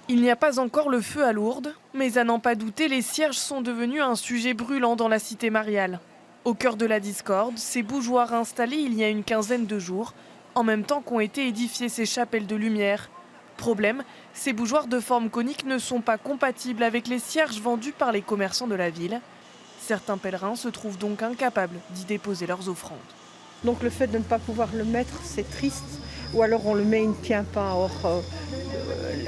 Il n'y a pas encore le feu à Lourdes, mais à n'en pas douter, les cierges sont devenus un sujet brûlant dans la cité mariale. Au cœur de la discorde, ces bougeoirs installés il y a une quinzaine de jours, en même temps qu'ont été édifiées ces chapelles de lumière. Problème, ces bougeoirs de forme conique ne sont pas compatibles avec les cierges vendus par les commerçants de la ville. Certains pèlerins se trouvent donc incapables d'y déposer leurs offrandes. Donc le fait de ne pas pouvoir le mettre, c'est triste. Ou alors on le met, il ne tient pas. Or,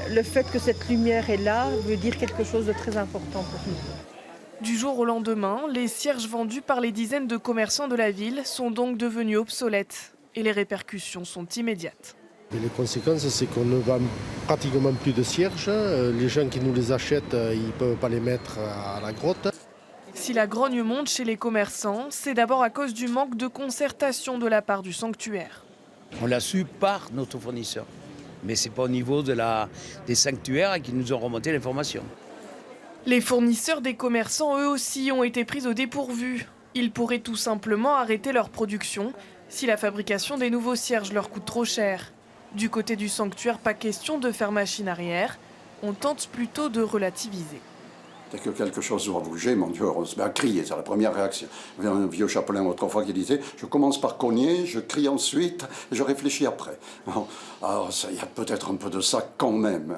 le fait que cette lumière est là veut dire quelque chose de très important pour nous. Du jour au lendemain, les cierges vendus par les dizaines de commerçants de la ville sont donc devenus obsolètes. Et les répercussions sont immédiates. Et les conséquences, c'est qu'on ne vend pratiquement plus de cierges. Les gens qui nous les achètent, ils ne peuvent pas les mettre à la grotte. Si la grogne monte chez les commerçants, c'est d'abord à cause du manque de concertation de la part du sanctuaire. On l'a su par notre fournisseur. Mais ce n'est pas au niveau des sanctuaires qui nous ont remonté l'information. Les fournisseurs des commerçants, eux aussi, ont été pris au dépourvu. Ils pourraient tout simplement arrêter leur production si la fabrication des nouveaux cierges leur coûte trop cher. Du côté du sanctuaire, pas question de faire machine arrière. On tente plutôt de relativiser. Dès que quelque chose doit bouger, mon Dieu, on se met à crier, c'est la première réaction. Il y avait un vieux chapelain autrefois qui disait « Je commence par cogner, je crie ensuite, et je réfléchis après ». Bon, alors, il y a peut-être un peu de ça quand même.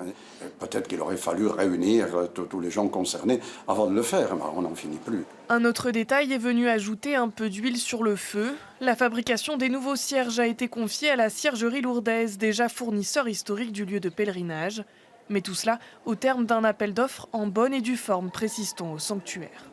Peut-être qu'il aurait fallu réunir tous les gens concernés avant de le faire, mais on n'en finit plus. Un autre détail est venu ajouter un peu d'huile sur le feu. La fabrication des nouveaux cierges a été confiée à la ciergerie lourdaise, déjà fournisseur historique du lieu de pèlerinage. Mais tout cela au terme d'un appel d'offres en bonne et due forme, précise-t-on au sanctuaire.